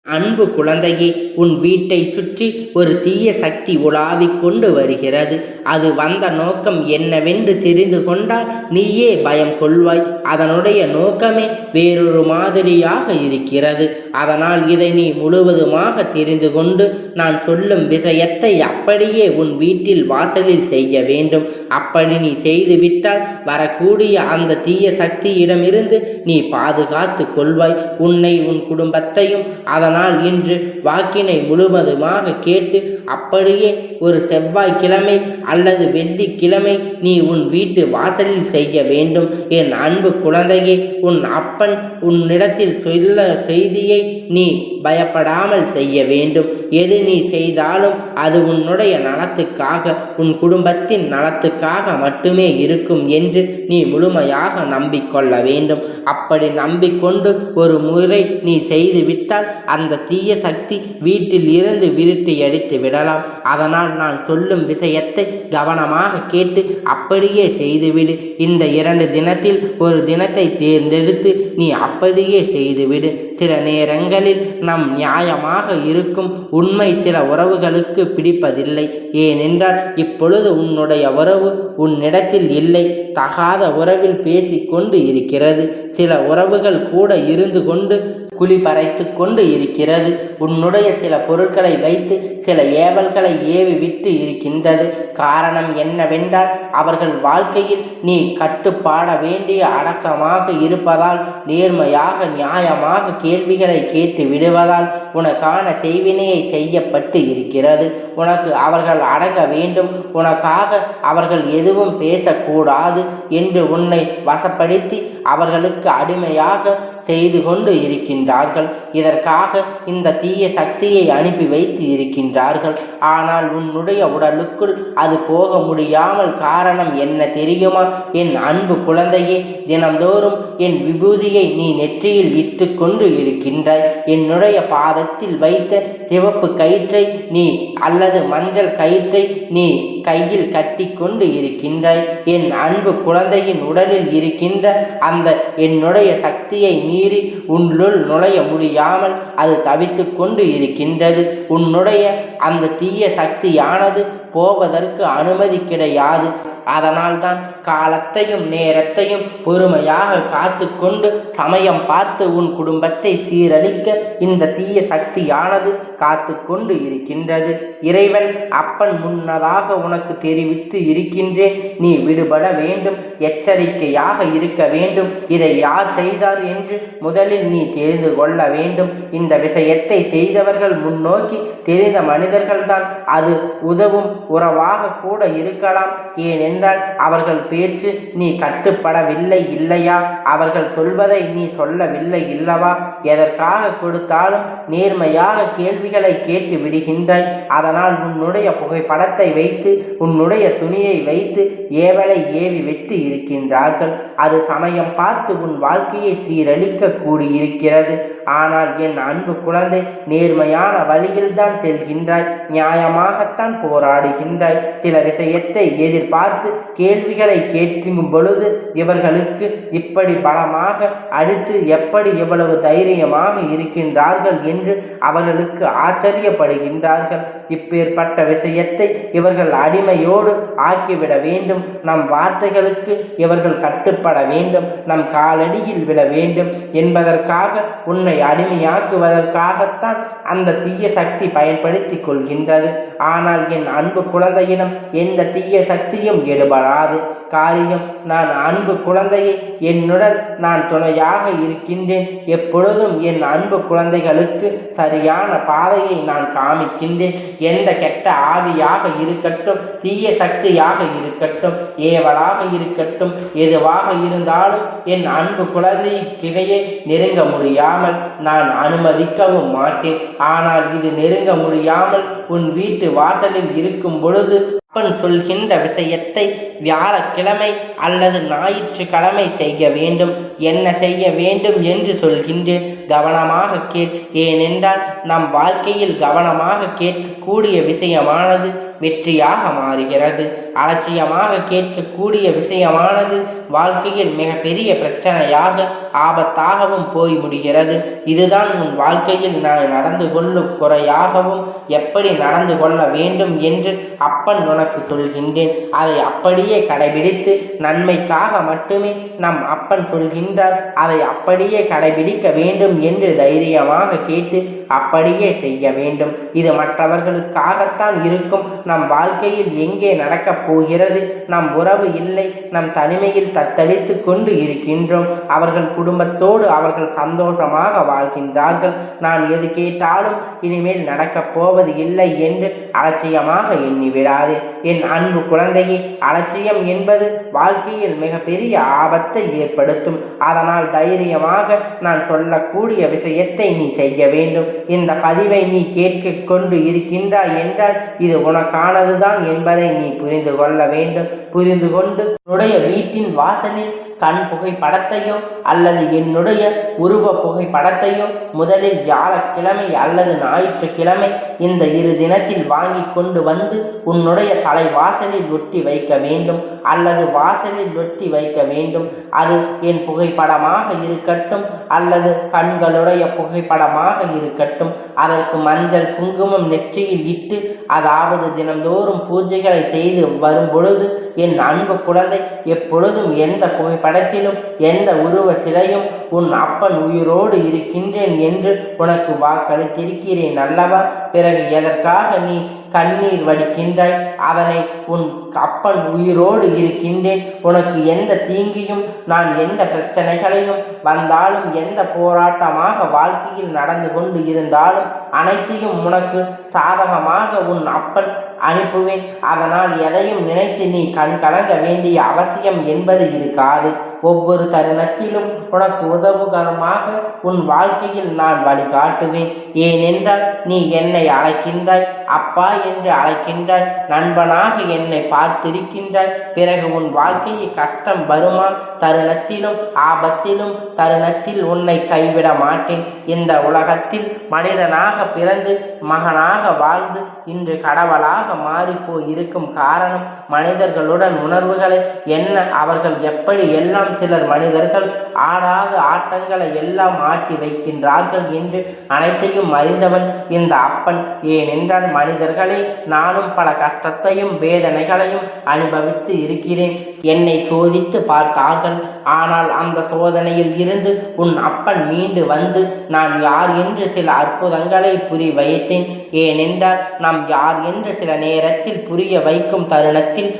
அன்பு குழந்தையே, உன் வீட்டை சுற்றி ஒரு தீய சக்தி உலாவிக் கொண்டு வருகிறது. அது வந்த நோக்கம் என்னவென்று தெரிந்து கொண்டால் நீயே பயம் கொள்வாய். அதனுடைய நோக்கமே வேறொரு மாதிரியாக இருக்கிறது. அதனால் இதை நீ முழுவதுமாக தெரிந்து கொண்டு நான் சொல்லும் விஷயத்தை அப்படியே உன் வீட்டில் வாசலில் செய்ய வேண்டும். அப்படி நீ செய்துவிட்டால் வரக்கூடிய அந்த தீய சக்தியிடமிருந்து நீ பாதுகாத்து கொள்வாய். உன்னை, உன் குடும்பத்தையும். அதனால் இன்று வாக்கினை முழுவதுமாக கேட்டு அப்படியே ஒரு செவ்வாய்க்கிழமை அல்லது வெள்ளிக்கிழமை நீ உன் வீட்டு வாசலில் செய்ய வேண்டும். என் அன்பு குழந்தையே, உன் அப்பன் உன்னிடத்தில் சொல்ல செய்தியை நீ பயப்படாமல் செய்ய வேண்டும். எது நீ செய்தாலும் அது உன்னுடைய நலத்துக்காக, உன் குடும்பத்தின் நலத்துக்காக மட்டுமே இருக்கும் என்று நீ முழுமையாக நம்பிக்கொள்ள வேண்டும். அப்படி நம்பிக்கொண்டு ஒரு முறை நீ செய்துவிட்டால் அந்த தீய சக்தி வீட்டில் இருந்து விரட்டி அடித்து விடலாம். அதனால் நான் சொல்லும் விஷயத்தை கவனமாக கேட்டு அப்படியே செய்துவிடு. இந்த 2 தினத்தில் ஒரு தினத்தை தேர்ந்தெடுத்து நீ அப்படியே செய்துவிடு. சில நேரங்களில் நம் நியாயமாக இருக்கும் உண்மை சில உறவுகளுக்கு பிடிப்பதில்லை. ஏனென்றால் இப்பொழுது உன்னுடைய உறவு உன்னிடத்தில் இல்லை. தகாத உறவில் பேசிக்கொண்டு இருக்கிறது. சில உறவுகள் கூட இருந்து கொண்டு குளிபறைத்து கொண்டு இருக்கிறது. உன்னுடைய சில பொருட்களை வைத்து சில ஏவல்களை ஏவி விட்டு இருக்கின்றது. காரணம் என்னவென்றால் அவர்கள் வாழ்க்கையில் நீ கட்டுப்பாட வேண்டிய அடக்கமாக இருப்பதால், நேர்மையாக நியாயமாக கேள்விகளை கேட்டு விடுவதால் உனக்கான செய்வினையை செய்யப்பட்டு இருக்கிறது. உனக்கு அவர்கள் அடங்க வேண்டும், உனக்காக அவர்கள் எதுவும் பேசக்கூடாது என்று உன்னை வசப்படுத்தி அவர்களுக்கு அடிமையாக செய்து கொண்டு இருக்கின்றார்கள். இதற்காக இந்த தீய சக்தியை அனுப்பி வைத்து இருக்கின்றார்கள். ஆனால் உன்னுடைய உடலுக்குள் அது போக முடியாமல் காரணம் என்ன தெரியுமா? என் அன்பு குழந்தையே, தினந்தோறும் என் விபூதியை நீ நெற்றியில் இட்டு கொண்டு இருக்கின்றாய். என்னுடைய பாதத்தில் வைத்த சிவப்பு கயிற்றை நீ அல்லது மஞ்சள் கயிற்றை நீ கையில் கட்டி கொண்டு இருக்கின்றாய். என் அன்பு குழந்தையின் உடலில் இருக்கின்ற அந்த என்னுடைய சக்தியை மீறி உன்னுள் நுழைய முடியாமல் அது தவித்து கொண்டு இருக்கின்றது. உன்னுடைய அந்த தீய சக்தியானது போவதற்கு அனுமதி கிடையாது. அதனால்தான் காலத்தையும் நேரத்தையும் பொறுமையாக காத்து கொண்டு சமயம் பார்த்து உன் குடும்பத்தை சீரழிக்க இந்த தீய சக்தியானது காத்து கொண்டு இருக்கின்றது. இறைவன் அப்பன் முன்னதாக உனக்கு தெரிவித்து இருக்கின்றேன். நீ விடுபட வேண்டும், எச்சரிக்கையாக இருக்க வேண்டும். இதை யார் செய்தார் என்று முதலில் நீ தெரிந்து கொள்ள வேண்டும். இந்த விஷயத்தை செய்தவர்கள் முன்னோக்கி தெரிந்த மனிதர்கள்தான். அது உதவும் உறவாக கூட இருக்கலாம். ஏனென்றால் அவர்கள் பேச்சு நீ கட்டுப்படவில்லை இல்லையா? அவர்கள் சொல்வதை நீ சொல்லவில்லை இல்லவா? எதற்காக கொடுத்தாலும் நேர்மையாக கேள்விகளை கேட்டு விடுகின்றாய். அதனால் உன்னுடைய புகைப்படத்தை வைத்து உன்னுடைய துணியை வைத்து ஏவலை ஏவி வெட்டி இருக்கின்றார்கள். அது சமயம் பார்த்து உன் வாழ்க்கையை சீரழிக்க கூடியிருக்கிறது. ஆனால் என் அன்பு குழந்தை, நேர்மையான வழியில்தான் செல்கின்றாய், நியாயமாகத்தான் போராடுகின்றாய். சில விஷயத்தை எதிர்பார்த்து கேள்விகளை கேட்கும் பொழுது இவர்களுக்கு இப்படி பலமாக அடுத்து எப்படி எவ்வளவு தைரியமாக இருக்கின்றார்கள் என்று அவர்களுக்கு ஆச்சரியப்படுகின்றார்கள். இப்பேற்பட்ட விஷயத்தை இவர்கள் அடிமையோடு ஆக்கிவிட வேண்டும். நம் வார்த்தைகளுக்கு இவர்கள் கட்டுப்பட வேண்டும், நம் காலடியில் விட வேண்டும் என்பதற்காக உன்னை அடிமையாக்குவதற்காகத்தான் அந்த தீய சக்தி பயன்படுத்தி கொள்கின்றது. ஆனால் என் அன்பு குழந்தையிடம் எந்த தீய சக்தியும் எடுபடாது. காரியம், நான் அன்பு குழந்தையை என்னுடன் நான் துணையாக இருக்கின்றேன். எப்பொழுதும் என் அன்பு குழந்தைகளுக்கு சரியான பாதையை நான் காமிக்கின்றேன். எந்த கெட்ட ஆவியாக இருக்கட்டும், தீய சக்தியாக இருக்கட்டும், ஏவலாக இருக்கட்டும், எதுவாக இருந்தாலும் என் அன்பு குழந்தைக்கிடையே நெருங்க முடியாமல் நான் அனுமதிக்கவும் மாட்டேன். ஆனால் இது நெருங்க முடியாமல் உன் வீட்டு வாசலில் இருக்கும் பொழுது அப்பன் சொல்கின்ற விஷயத்தை வியாழக்கிழமை அல்லது ஞாயிற்றுக்கிழமை செய்ய வேண்டும். என்ன செய்ய வேண்டும் என்று சொல்கின்றேன், கவனமாக கேள். ஏனென்றால் நம் வாழ்க்கையில் கவனமாக கேட்கக்கூடிய விஷயமானது வெற்றியாக மாறுகிறது. அலட்சியமாக கேட்கக்கூடிய விஷயமானது வாழ்க்கையில் மிகப்பெரிய பிரச்சனையாக ஆபத்தாகவும் போய் முடிகிறது. இதுதான் உன் வாழ்க்கையில் நான் நடந்து கொள்ளும் குறையாகவும் எப்படி நடந்து கொள்ள வேண்டும் என்று அப்பன் உனக்கு சொல்கின்றேன். அதை அப்படியே கடைபிடித்து நன்மைக்காக மட்டுமே நம் அப்பன் சொல்கின்றார். அதை அப்படியே கடைபிடிக்க வேண்டும் என்று தைரியமாக கேட்டு அப்படியே செய்ய வேண்டும். இது மற்றவர்களுக்காகத்தான் இருக்கும். நம் வாழ்க்கையில் எங்கே நடக்கப் போகிறது? நம் உறவு இல்லை, நம் தனிமையில் தத்தளித்து கொண்டு இருக்கின்றோம். அவர்கள் குடும்பத்தோடு அவர்கள் சந்தோஷமாக வாழ்கின்றார்கள். நான் எது கேட்டாலும் இனிமேல் நடக்கப் போவது இல்லை என்று அலட்சியமாக எண்ணிவிடாது. என் அன்பு குழந்தையே, அலட்சியம் என்பது வாழ்க்கையில் மிகப்பெரிய ஆபத்தை ஏற்படுத்தும். அதனால் தைரியமாக நான் சொல்லக்கூடிய விஷயத்தை நீ செய்ய வேண்டும். இந்த பதிவை நீ கேட்க கொண்டு இருக்கின்றாய் என்றால் இது உனக்கானதுதான் என்பதை நீ புரிந்து கொள்ள வேண்டும். புரிந்து கொண்டு உன்னுடைய வீட்டின் வாசலில் கண் புகைப்படத்தையோ அல்லது என்னுடைய உருவ புகைப்படத்தையோ முதலில் வியாழக்கிழமை அல்லது ஞாயிற்றுக்கிழமை இந்த இரு தினத்தில் வாங்கி கொண்டு வந்து உன்னுடைய தலைவாசலில் ஒட்டி வைக்க வேண்டும் அல்லது வாசலில் ஒட்டி வைக்க வேண்டும். அது என் புகைப்படமாக இருக்கட்டும் அல்லது கண்களுடைய புகைப்படமாக இருக்கட்டும். அதற்கு மஞ்சள் குங்குமம் நெற்றியில் இட்டு, அதாவது தினந்தோறும் பூஜைகளை செய்து வரும் பொழுது என் அன்பு குழந்தை, எப்பொழுதும் எந்த புகைப்படத்திலும் எந்த உருவ சிலையும் உன் அப்பன் உயிரோடு இருக்கின்றேன் என்று உனக்கு வாக்களித்திருக்கிறேன் அல்லவா? பிறகு எதற்காக நீ கண்ணீர் வடிக்கின்றாய்? அதனை உன் அப்பன் உயிரோடு இருக்கின்றேன், உனக்கு எந்த தீங்கியும் நான் எந்த பிரச்சனைகளையும் வந்தாலும் எந்த போராட்டமாக வாழ்க்கையில் நடந்து கொண்டு இருந்தாலும் அனைத்தையும் உனக்கு சாதகமாக உன் அப்பன் அனுப்புவேன். அதனால் எதையும் நினைத்து நீ கண் கலங்க வேண்டிய அவசியம் என்பது இருக்காது. ஒவ்வொரு தருணத்திலும் உனக்கு உதவுகரமாக உன் வாழ்க்கையில் நான் வழிகாட்டுவேன். ஏனென்றால் நீ என்னை அழைக்கின்றாய், அப்பா என்று அழைக்கின்றாய், நண்பனாக என்னை பார்த்திருக்கின்றாய். பிறகு உன் வாழ்க்கையில் கஷ்டம் வருமா? தருணத்திலும் ஆபத்திலும் தருணத்தில் உன்னை கைவிட மாட்டேன். இந்த உலகத்தில் மனிதனாக பிறந்து மகனாக வாழ்ந்து இன்று கடவுளாக மாறிப்போய் இருக்கும் காரணம் மனிதர்களுடன் உணர்வுகளை என்ன அவர்கள் எப்படி எல்லாம் சிலர் மனிதர்கள் ஆடாத ஆட்டங்களை எல்லாம் ஆட்டி வைக்கின்றார்கள் என்று அனைத்தையும் அறிந்தவன் இந்த அப்பன். ஏனென்றால் மனிதர்களை நானும் பல கஷ்டத்தையும் வேதனைகளையும் அனுபவித்து இருக்கிறேன். என்னை சோதித்து பார்த்தார்கள். ஆனால் அந்த சோதனையில் இருந்து உன் அப்பன் மீண்டு வந்து நான் யார் என்று சில அற்புதங்களை புரிய வைத்தேன். ஏனென்றால் நாம் யார் என்று சில நேரத்தில் புரிய வைக்கும் தருணத்தில்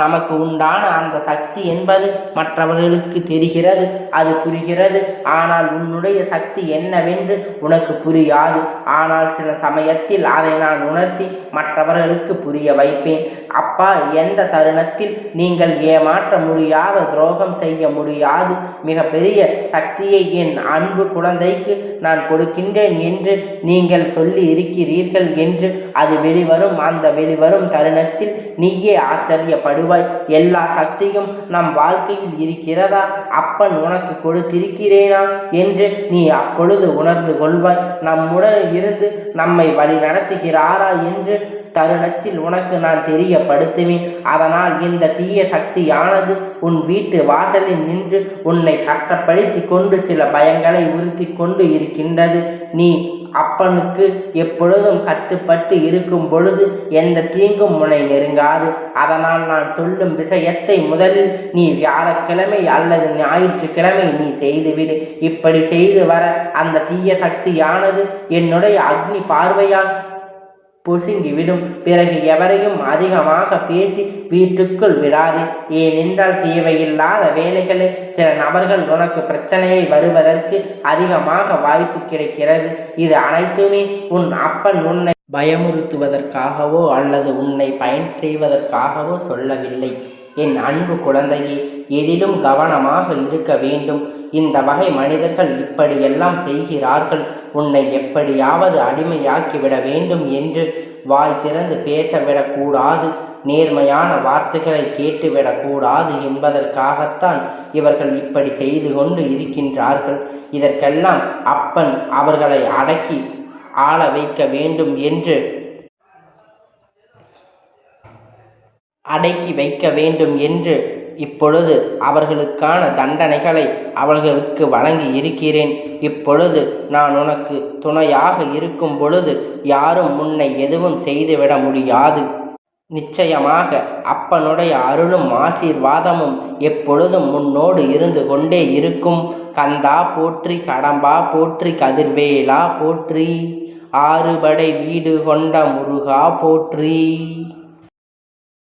நமக்கு உண்டான அந்த சக்தி என்பது மற்றவர்களுக்கு தெரிகிறது, அது புரிகிறது. ஆனால் உன்னுடைய சக்தி என்னவென்று உனக்கு புரியாது. ஆனால் சில சமயத்தில் அதை நான் உணர்த்தி மற்றவர்களுக்கு புரிய வைப்பேன். அப்பா, எந்த தருணத்தில் நீங்கள் ஏமாற்ற முடியாத, துரோகம் செய்ய முடியாது மிகப்பெரிய சக்தியை என் அன்பு குழந்தைக்கு நான் கொடுக்கின்றேன் என்று நீங்கள் சொல்லி இருக்கிறீர்கள் என்று அது வெளிவரும். அந்த வெளிவரும் தருணத்தில் நீயே ஆச்சரியப்படுவாய். எல்லா சக்தியும் நம் வாழ்க்கையில் இருக்கிறதா, அப்பன் உனக்கு கொடுத்திருக்கிறேனா என்று நீ அப்பொழுது உணர்ந்து கொள்வாய். நம்முடன் இருந்து நம்மை வழி நடத்துகிறாரா என்று தருணத்தில் உனக்கு நான் தெரியப்படுத்துவேன். அதனால் இந்த தீய சக்தியானது உன் வீட்டு வாசலில் நின்று உன்னை கஷ்டப்படுத்தி கொண்டு சில பயங்களை உறுத்தி கொண்டு இருக்கின்றது. நீ அப்பனுக்கு எப்பொழுதும் கட்டுப்பட்டு இருக்கும் பொழுது எந்த தீங்கும் உன்னை நெருங்காது. அதனால் நான் சொல்லும் விஷயத்தை முதலில் நீ வியாழக்கிழமை அல்லது ஞாயிற்றுக்கிழமை நீ செய்துவிடு. இப்படி செய்து வர அந்த தீய சக்தியானது என்னுடைய அக்னி பார்வையால் பொசுங்கிவிடும். பிறகு எவரையும் அதிகமாக பேசி வீட்டுக்குள் விடாது. ஏனென்றால் தேவையில்லாத வேலைகளை சில நபர்கள் உனக்கு பிரச்சனையை வருவதற்கு அதிகமாக வாய்ப்பு கிடைக்கிறது. இது அனைத்துமே உன் அப்பன் உன்னை பயமுறுத்துவதற்காகவோ அல்லது உன்னை பயன் செய்வதற்காகவோ சொல்லவில்லை. என் அன்பு குழந்தையே, எதிலும் கவனமாக இருக்க வேண்டும். இந்த வகை மனிதர்கள் இப்படியெல்லாம் செய்கிறார்கள். உன்னை எப்படியாவது அடிமையாக்கிவிட வேண்டும் என்று வாய் திறந்து பேசவிடக்கூடாது. நேர்மையான வார்த்தைகளை கேட்டுவிடக்கூடாது என்பதற்காகத்தான் இவர்கள் இப்படி செய்து கொண்டு இருக்கின்றார்கள். இதற்கெல்லாம் அப்பன் அவர்களை அடக்கி ஆள வைக்க வேண்டும் என்று அடக்கி வைக்க வேண்டும் என்று இப்பொழுது அவர்களுக்கான தண்டனைகளை அவர்களுக்கு வழங்கி இருக்கிறேன். இப்பொழுது நான் உனக்கு துணையாக இருக்கும் பொழுது யாரும் உன்னை எதுவும் செய்துவிட முடியாது. நிச்சயமாக அப்பனுடைய அருளும் ஆசீர்வாதமும் எப்பொழுதும் முன்னோடு இருந்து கொண்டே இருக்கும். கந்தா போற்றி, கடம்பா போற்றி, கதிர்வேலா போற்றி, ஆறுபடை வீடு கொண்ட முருகா போற்றி.